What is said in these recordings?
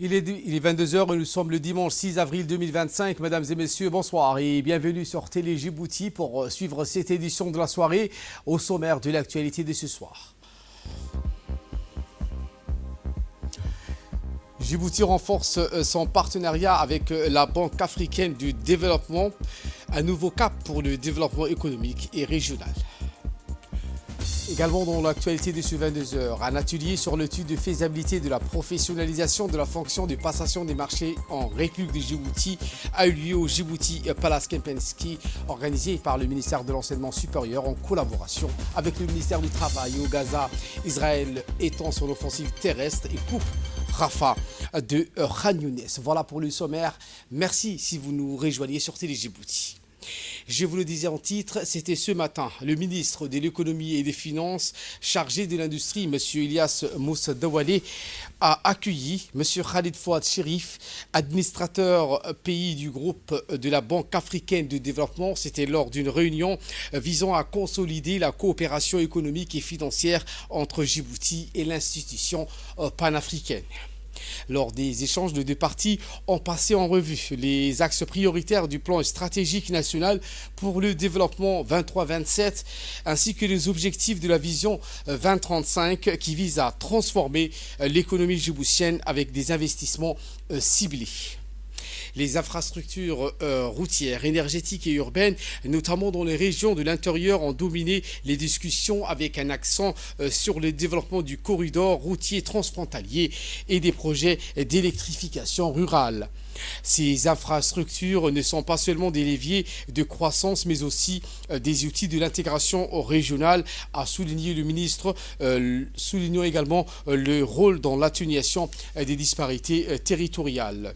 Il est 22 heures et nous sommes le dimanche 6 avril 2025. Mesdames et messieurs, bonsoir et bienvenue sur Télé Djibouti pour suivre cette édition de la soirée au sommaire de l'actualité de ce soir. Djibouti renforce son partenariat avec la Banque africaine du développement, un nouveau cap pour le développement économique et régional. Également dans l'actualité de ce 22 heures, un atelier sur l'étude de faisabilité de la professionnalisation de la fonction de passation des marchés en République de Djibouti a eu lieu au Djibouti Palace Kempinski, organisé par le ministère de l'Enseignement supérieur en collaboration avec le ministère du Travail. Au Gaza, Israël étend son offensive terrestre et coupe Rafah de Khan Younes. Voilà pour le sommaire. Merci si vous nous rejoignez sur Télé Djibouti. Je vous le disais en titre, c'était ce matin, le ministre de l'économie et des finances chargé de l'industrie, M. Ilyas Moussa Dawale, a accueilli M. Khalid Fouad Cherif, administrateur pays du groupe de la Banque africaine de développement. C'était lors d'une réunion visant à consolider la coopération économique et financière entre Djibouti et l'institution panafricaine. Lors des échanges, de deux parties ont passé en revue les axes prioritaires du plan stratégique national pour le développement 23-27 ainsi que les objectifs de la vision 2035 qui vise à transformer l'économie djiboutienne avec des investissements ciblés. Les infrastructures routières, énergétiques et urbaines, notamment dans les régions de l'intérieur, ont dominé les discussions avec un accent sur le développement du corridor routier transfrontalier et des projets d'électrification rurale. Ces infrastructures ne sont pas seulement des leviers de croissance, mais aussi des outils de l'intégration régionale, a souligné le ministre, soulignant également le rôle dans l'atténuation des disparités territoriales.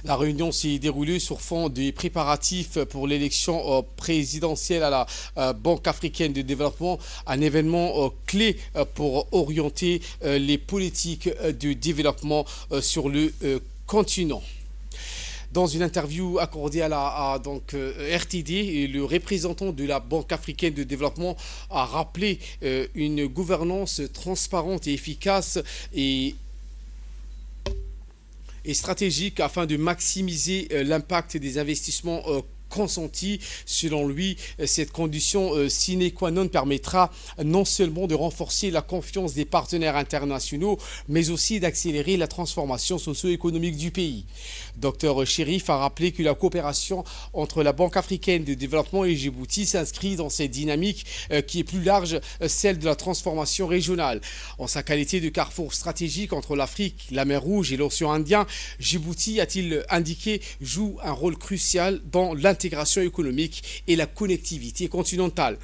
La réunion s'est déroulée sur fond des préparatifs pour l'élection présidentielle à la Banque africaine de développement, un événement clé pour orienter les politiques de développement sur le continent. Dans une interview accordée à RTD, le représentant de la Banque africaine de développement a rappelé une gouvernance transparente et efficace et stratégique afin de maximiser l'impact des investissements consentis. Selon lui, cette condition sine qua non permettra non seulement de renforcer la confiance des partenaires internationaux, mais aussi d'accélérer la transformation socio-économique du pays. Dr Cherif a rappelé que la coopération entre la Banque africaine de développement et Djibouti s'inscrit dans cette dynamique qui est plus large, celle de la transformation régionale. En sa qualité de carrefour stratégique entre l'Afrique, la mer Rouge et l'océan Indien, Djibouti, a-t-il indiqué, joue un rôle crucial dans l'intégration économique et la connectivité continentale.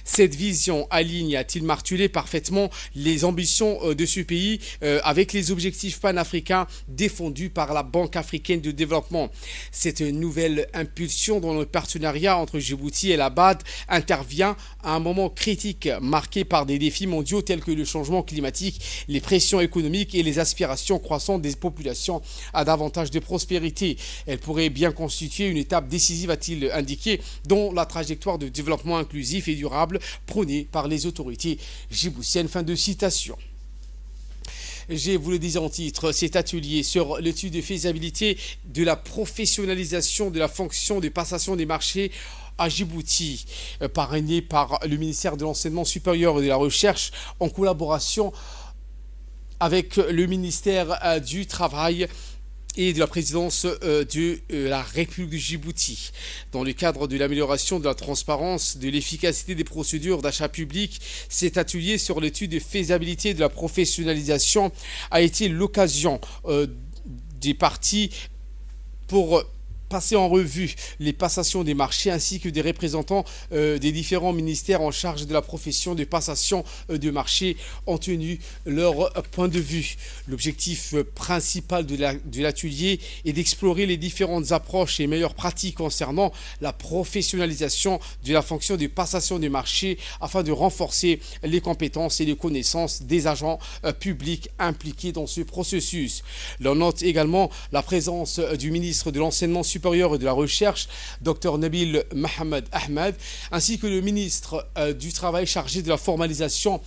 Cette vision aligne, a-t-il martelé, parfaitement les ambitions de ce pays avec les objectifs panafricains défendus par la Banque africaine de développement. Cette nouvelle impulsion dans le partenariat entre Djibouti et la BAD intervient à un moment critique marqué par des défis mondiaux tels que le changement climatique, les pressions économiques et les aspirations croissantes des populations à davantage de prospérité. Elle pourrait bien constituer une étape décisive, a-t-il indiqué, dans la trajectoire de développement inclusif et durable prônée par les autorités djiboutiennes. Fin de citation. Je vous le disais en titre, cet atelier sur l'étude de faisabilité de la professionnalisation de la fonction de passation des marchés à Djibouti, parrainé par le ministère de l'Enseignement supérieur et de la Recherche en collaboration avec le ministère du Travail et de la présidence de la République de Djibouti. Dans le cadre de l'amélioration de la transparence, de l'efficacité des procédures d'achat public, cet atelier sur l'étude de faisabilité de la professionnalisation a été l'occasion des parties pour passer en revue les passations des marchés ainsi que des représentants des différents ministères en charge de la profession de passation de marché ont tenu leur point de vue. L'objectif principal de l'atelier est d'explorer les différentes approches et meilleures pratiques concernant la professionnalisation de la fonction de passation de marché afin de renforcer les compétences et les connaissances des agents publics impliqués dans ce processus. L'on note également la présence du ministre de l'Enseignement supérieur et de la Recherche, Dr Nabil Mohamed Ahmed, ainsi que le ministre du Travail chargé de la formalisation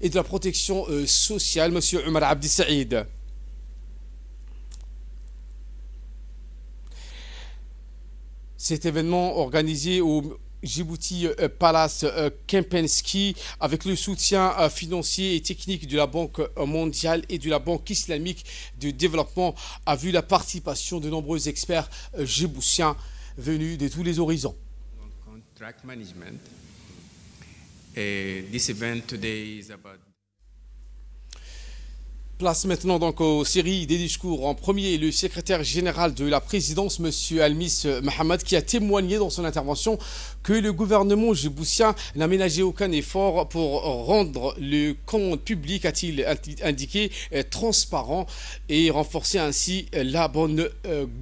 et de la protection sociale, M. Omar Abdi Saïd. Cet événement organisé au Djibouti Palace Kempinski avec le soutien financier et technique de la Banque mondiale et de la Banque islamique de développement a vu la participation de nombreux experts djiboutiens venus de tous les horizons. Contract management. This event today is about. Place maintenant donc aux séries des discours. En premier, le secrétaire général de la présidence, M. Almis Mohamed, qui a témoigné dans son intervention que le gouvernement djiboutien n'a ménagé aucun effort pour rendre le compte public, a-t-il indiqué, transparent et renforcer ainsi la bonne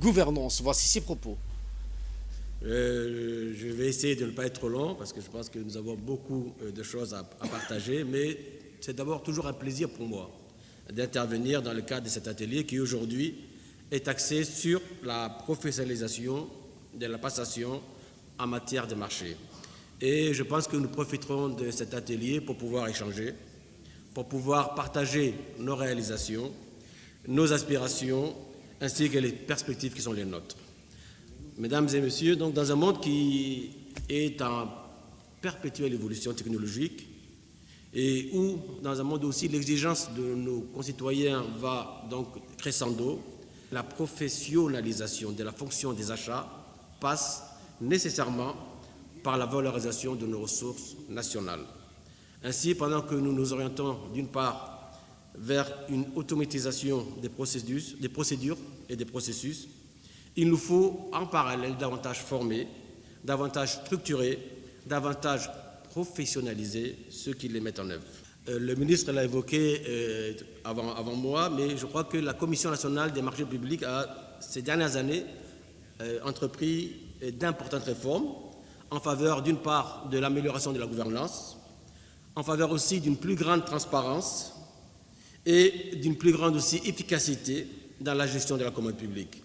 gouvernance. Voici ses propos. Je vais essayer de ne pas être trop long parce que je pense que nous avons beaucoup de choses à partager, mais c'est d'abord toujours un plaisir pour moi d'intervenir dans le cadre de cet atelier qui aujourd'hui est axé sur la professionnalisation de la passation en matière de marché. Et je pense que nous profiterons de cet atelier pour pouvoir échanger, pour pouvoir partager nos réalisations, nos aspirations, ainsi que les perspectives qui sont les nôtres. Mesdames et messieurs, donc dans un monde qui est en perpétuelle évolution technologique, et où, dans un monde aussi, l'exigence de nos concitoyens va donc crescendo, la professionnalisation de la fonction des achats passe nécessairement par la valorisation de nos ressources nationales. Ainsi, pendant que nous nous orientons d'une part vers une automatisation des procédures et des processus, il nous faut en parallèle davantage former, davantage structurer, davantage professionnaliser ceux qui les mettent en œuvre. Le ministre l'a évoqué avant moi, mais je crois que la Commission nationale des marchés publics a, ces dernières années, entrepris d'importantes réformes en faveur, d'une part, de l'amélioration de la gouvernance, en faveur aussi d'une plus grande transparence et d'une plus grande aussi efficacité dans la gestion de la commande publique.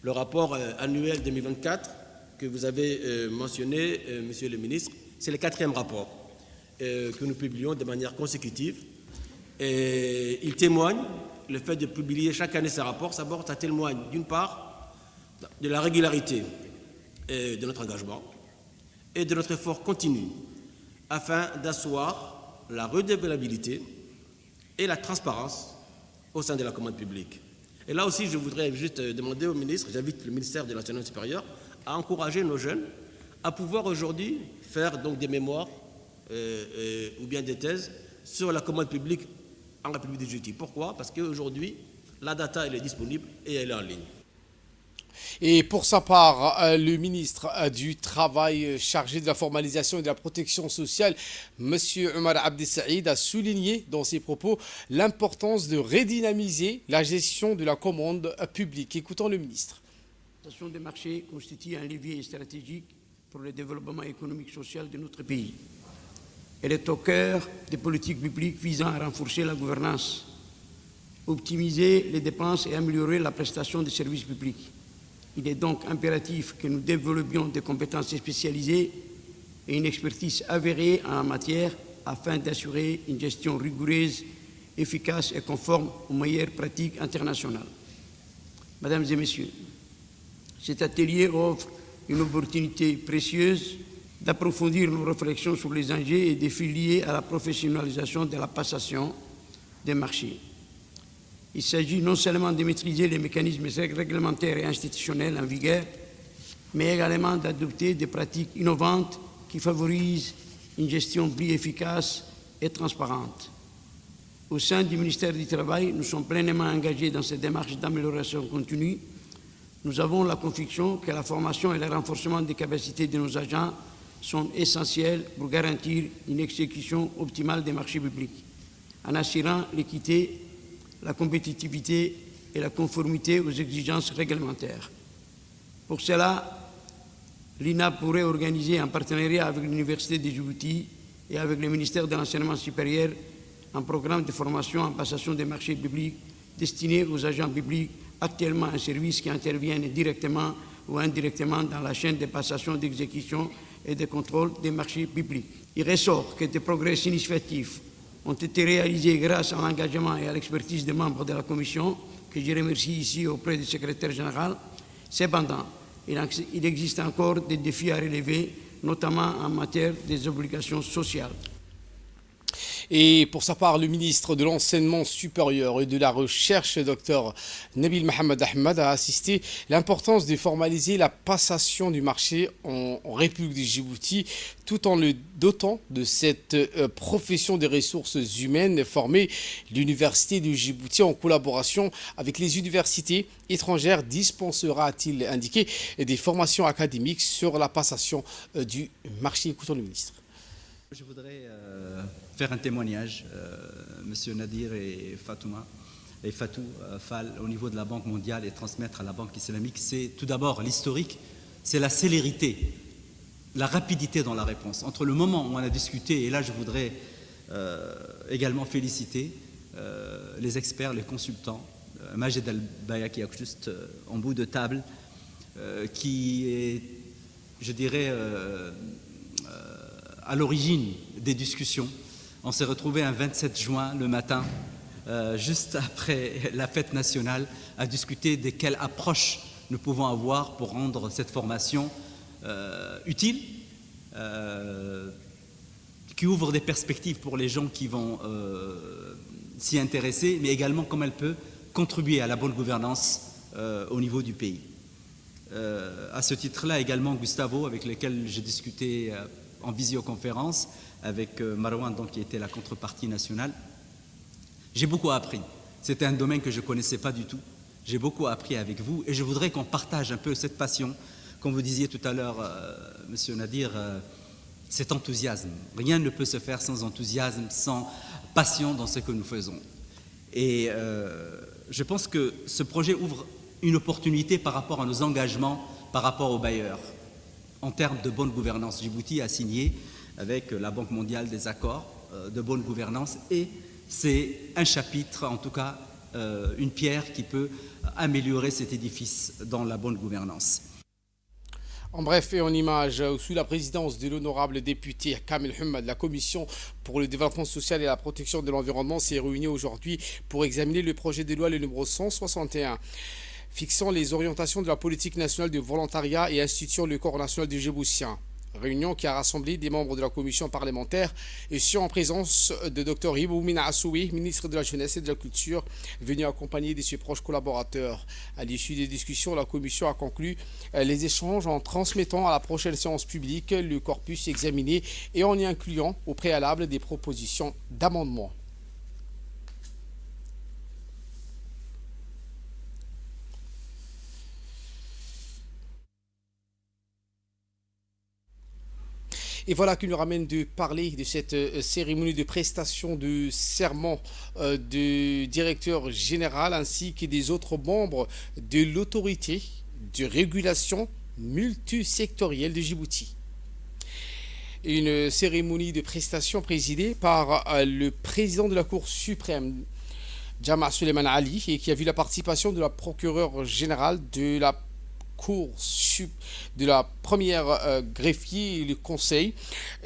Le rapport annuel 2024 que vous avez mentionné, Monsieur le ministre, c'est le 4e rapport que nous publions de manière consécutive. Et il témoigne, le fait de publier chaque année ces rapports, ça témoigne d'une part de la régularité de notre engagement et de notre effort continu afin d'asseoir la redevabilité et la transparence au sein de la commande publique. Et là aussi, je voudrais juste demander au ministre, j'invite le ministère de l'Enseignement supérieur à encourager nos jeunes à pouvoir aujourd'hui faire donc des mémoires ou bien des thèses sur la commande publique en République du Djibouti. Pourquoi? Parce qu'aujourd'hui, la data elle est disponible et elle est en ligne. Et pour sa part, le ministre du Travail chargé de la formalisation et de la protection sociale, M. Omar Abdessaïd, a souligné dans ses propos l'importance de redynamiser la gestion de la commande publique. Écoutons le ministre. La gestion des marchés constitue un levier stratégique pour le développement économique et social de notre pays. Elle est au cœur des politiques publiques visant à renforcer la gouvernance, optimiser les dépenses et améliorer la prestation des services publics. Il est donc impératif que nous développions des compétences spécialisées et une expertise avérée en la matière afin d'assurer une gestion rigoureuse, efficace et conforme aux meilleures pratiques internationales. Mesdames et Messieurs, cet atelier offre une opportunité précieuse d'approfondir nos réflexions sur les enjeux et défis liés à la professionnalisation de la passation des marchés. Il s'agit non seulement de maîtriser les mécanismes réglementaires et institutionnels en vigueur, mais également d'adopter des pratiques innovantes qui favorisent une gestion plus efficace et transparente. Au sein du ministère du Travail, nous sommes pleinement engagés dans cette démarche d'amélioration continue. Nous avons la conviction que la formation et le renforcement des capacités de nos agents sont essentiels pour garantir une exécution optimale des marchés publics, en assurant l'équité, la compétitivité et la conformité aux exigences réglementaires. Pour cela, l'INA pourrait organiser en partenariat avec l'Université de Djibouti et avec le ministère de l'Enseignement supérieur un programme de formation en passation des marchés publics destiné aux agents publics actuellement en service qui interviennent directement ou indirectement dans la chaîne de passation, d'exécution et de contrôle des marchés publics. Il ressort que des progrès significatifs ont été réalisés grâce à l'engagement et à l'expertise des membres de la Commission, que je remercie ici auprès du secrétaire général. Cependant, il existe encore des défis à relever, notamment en matière des obligations sociales. Et pour sa part, le ministre de l'Enseignement supérieur et de la Recherche, Dr Nabil Mohamed Ahmed, a insisté l'importance de formaliser la passation du marché en République de Djibouti, tout en le dotant de cette profession des ressources humaines formée. L'Université de Djibouti, en collaboration avec les universités étrangères, dispensera, a-t-il indiqué, des formations académiques sur la passation du marché. Écoutons le ministre. Je voudrais faire un témoignage, Monsieur Nadir et Fatou Fall, au niveau de la Banque mondiale et transmettre à la Banque islamique. C'est tout d'abord l'historique, c'est la célérité, la rapidité dans la réponse. Entre le moment où on a discuté, et là je voudrais également féliciter les experts, les consultants, Majed Al-Baya qui est juste en bout de table, qui est, je dirais, à l'origine des discussions. On s'est retrouvés un 27 juin le matin, juste après la fête nationale, à discuter de quelle approche nous pouvons avoir pour rendre cette formation utile, qui ouvre des perspectives pour les gens qui vont s'y intéresser, mais également comment elle peut contribuer à la bonne gouvernance au niveau du pays. À ce titre-là, également Gustavo, avec lequel j'ai discuté en visioconférence avec Marouane, donc, qui était la contrepartie nationale. J'ai beaucoup appris. C'était un domaine que je ne connaissais pas du tout. J'ai beaucoup appris avec vous et je voudrais qu'on partage un peu cette passion. Comme vous disiez tout à l'heure, Monsieur Nadir, cet enthousiasme. Rien ne peut se faire sans enthousiasme, sans passion dans ce que nous faisons. Et je pense que ce projet ouvre une opportunité par rapport à nos engagements, par rapport aux bailleurs. En termes de bonne gouvernance, Djibouti a signé avec la Banque mondiale des accords de bonne gouvernance et c'est un chapitre, en tout cas une pierre qui peut améliorer cet édifice dans la bonne gouvernance. En bref et en image, sous la présidence de l'honorable député Kamel Hamad, la Commission pour le développement social et la protection de l'environnement s'est réunie aujourd'hui pour examiner le projet de loi le numéro 161. Fixant les orientations de la politique nationale de volontariat et instituant le corps national du Djiboutien. Réunion qui a rassemblé des membres de la commission parlementaire et sur en présence de Dr Hiboumina Assoui, ministre de la Jeunesse et de la Culture, venu accompagner de ses proches collaborateurs. À l'issue des discussions, la commission a conclu les échanges en transmettant à la prochaine séance publique le corpus examiné et en y incluant au préalable des propositions d'amendement. Et voilà qui nous ramène de parler de cette cérémonie de prestation de serment du directeur général ainsi que des autres membres de l'autorité de régulation multisectorielle de Djibouti. Une cérémonie de prestation présidée par le président de la Cour suprême, Jama' Suleiman Ali, et qui a vu la participation de la procureure générale de la Cour de la première greffier et le conseil,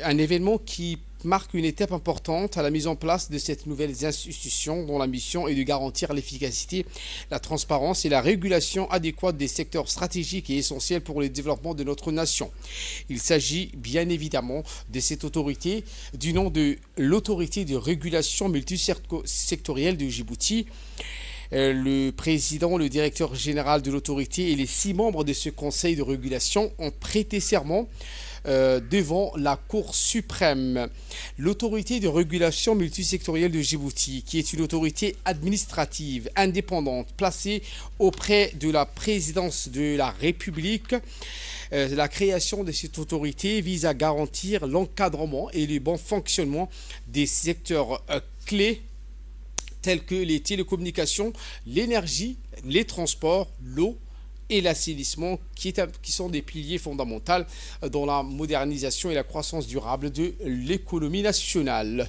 un événement qui marque une étape importante à la mise en place de cette nouvelle institution dont la mission est de garantir l'efficacité, la transparence et la régulation adéquate des secteurs stratégiques et essentiels pour le développement de notre nation. Il s'agit bien évidemment de cette autorité du nom de l'autorité de régulation multisectorielle de Djibouti. Le président, le directeur général de l'autorité et les 6 membres de ce conseil de régulation ont prêté serment devant la Cour suprême. L'autorité de régulation multisectorielle de Djibouti, qui est une autorité administrative indépendante placée auprès de la présidence de la République. La création de cette autorité vise à garantir l'encadrement et le bon fonctionnement des secteurs clés tels que les télécommunications, l'énergie, les transports, l'eau et l'assainissement, qui sont des piliers fondamentaux dans la modernisation et la croissance durable de l'économie nationale.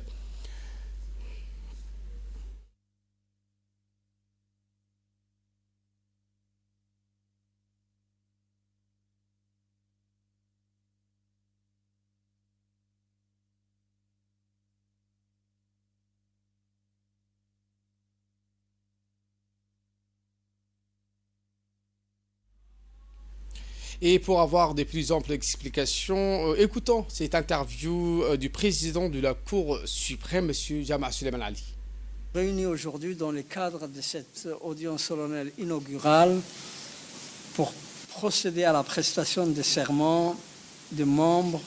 Et pour avoir de plus amples explications, écoutons cette interview du président de la Cour suprême, M. Jama' Suleiman Ali. Réunis aujourd'hui dans le cadre de cette audience solennelle inaugurale pour procéder à la prestation de serment des membres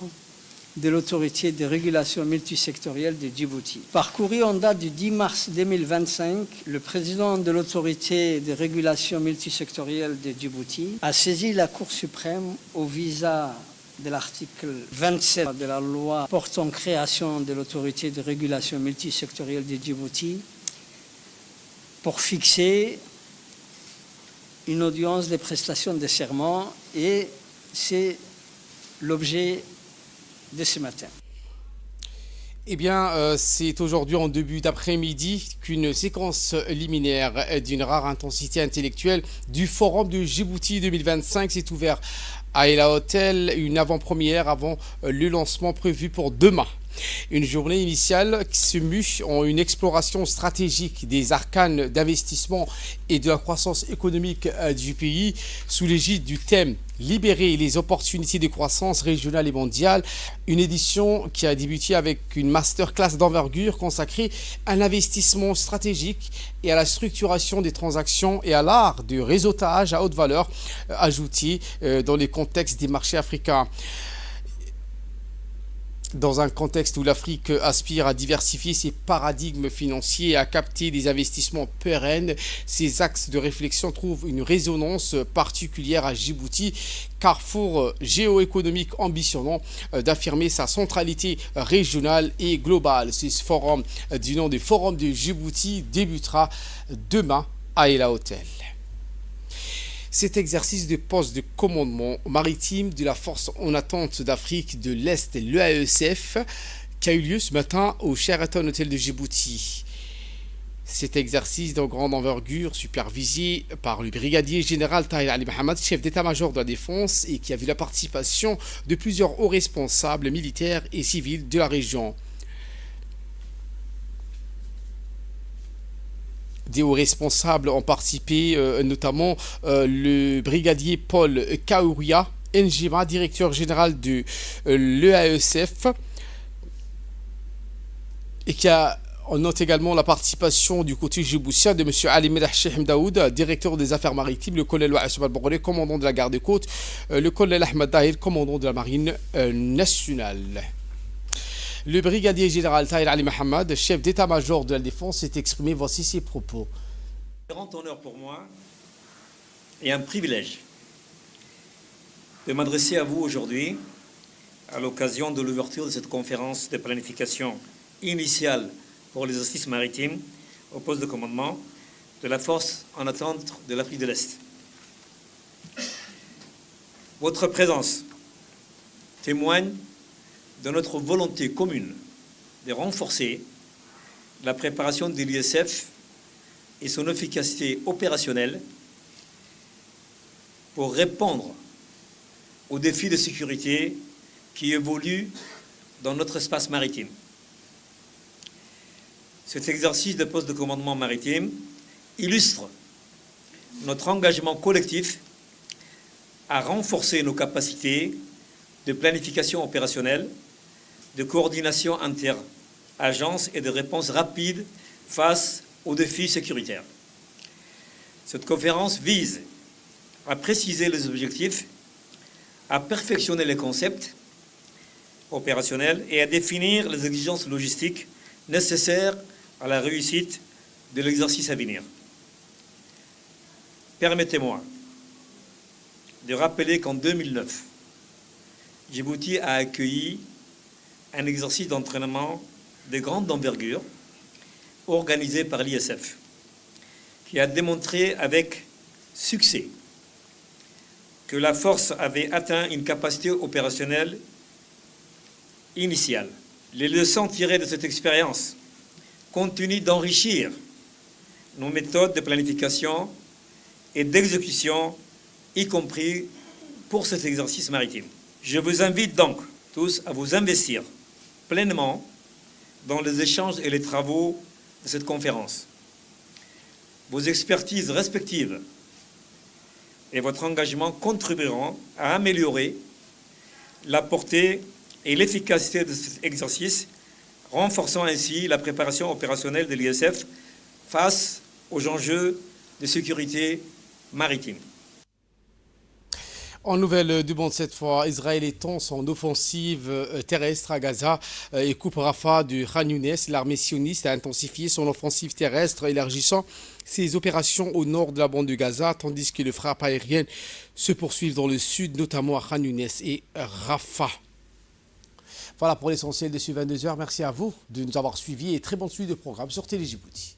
de l'autorité de régulation multisectorielle de Djibouti. Par courrier en date du 10 mars 2025, le président de l'autorité de régulation multisectorielle de Djibouti a saisi la Cour suprême au visa de l'article 27 de la loi portant création de l'autorité de régulation multisectorielle de Djibouti pour fixer une audience de prestation de serment, et c'est l'objet de ce matin. Eh bien, c'est aujourd'hui en début d'après-midi qu'une séquence liminaire d'une rare intensité intellectuelle du Forum de Djibouti 2025 s'est ouverte à Ela Hotel, une avant-première avant le lancement prévu pour demain. Une journée initiale qui se mue en une exploration stratégique des arcanes d'investissement et de la croissance économique du pays sous l'égide du thème « Libérer les opportunités de croissance régionale et mondiale ». Une édition qui a débuté avec une masterclass d'envergure consacrée à l'investissement stratégique et à la structuration des transactions et à l'art du réseautage à haute valeur ajoutée dans les contextes des marchés africains. Dans un contexte où l'Afrique aspire à diversifier ses paradigmes financiers et à capter des investissements pérennes, ces axes de réflexion trouvent une résonance particulière à Djibouti, carrefour géoéconomique ambitionnant d'affirmer sa centralité régionale et globale. Ce forum du nom du Forum de Djibouti débutera demain à Ela Hotel. Cet exercice de poste de commandement maritime de la force en attente d'Afrique de l'Est, l'EAESF, qui a eu lieu ce matin au Sheraton Hotel de Djibouti. Cet exercice de grande envergure, supervisé par le brigadier général Tahir Ali Mohamed, chef d'état-major de la défense, et qui a vu la participation de plusieurs hauts responsables militaires et civils de la région. Des hauts responsables ont participé, notamment le brigadier Paul Kaouria Njima, directeur général de l'EAESF, et on note également la participation du côté djiboutien de M. Ali Medah Cheikh Daoud, directeur des affaires maritimes, le colonel Waïs Al-Boghri, commandant de la garde côte, le colonel Ahmed Dahir, commandant de la marine nationale. Le brigadier général Tahir Ali Mohamed, chef d'état-major de la défense, s'est exprimé. Voici ses propos. Un grand honneur pour moi et un privilège de m'adresser à vous aujourd'hui à l'occasion de l'ouverture de cette conférence de planification initiale pour l'exercice maritime au poste de commandement de la force en attente de l'Afrique de l'Est. Votre présence témoigne de notre volonté commune de renforcer la préparation de l'ISF et son efficacité opérationnelle pour répondre aux défis de sécurité qui évoluent dans notre espace maritime. Cet exercice de poste de commandement maritime illustre notre engagement collectif à renforcer nos capacités de planification opérationnelle, de coordination inter-agences et de réponse rapide face aux défis sécuritaires. Cette conférence vise à préciser les objectifs, à perfectionner les concepts opérationnels et à définir les exigences logistiques nécessaires à la réussite de l'exercice à venir. Permettez-moi de rappeler qu'en 2009, Djibouti a accueilli un exercice d'entraînement de grande envergure organisé par l'ISF, qui a démontré avec succès que la force avait atteint une capacité opérationnelle initiale. Les leçons tirées de cette expérience continuent d'enrichir nos méthodes de planification et d'exécution, y compris pour cet exercice maritime. Je vous invite donc tous à vous investir pleinement dans les échanges et les travaux de cette conférence. Vos expertises respectives et votre engagement contribueront à améliorer la portée et l'efficacité de cet exercice, renforçant ainsi la préparation opérationnelle de l'ISF face aux enjeux de sécurité maritime. En nouvelle du monde cette fois, Israël étend son offensive terrestre à Gaza et coupe Rafah du Khan Younes. L'armée sioniste a intensifié son offensive terrestre, élargissant ses opérations au nord de la bande de Gaza, tandis que les frappes aériennes se poursuivent dans le sud, notamment à Khan Younes et Rafah. Voilà pour l'essentiel de ce 22h. Merci à vous de nous avoir suivis et très bonne suite de programme sur Télé Djibouti.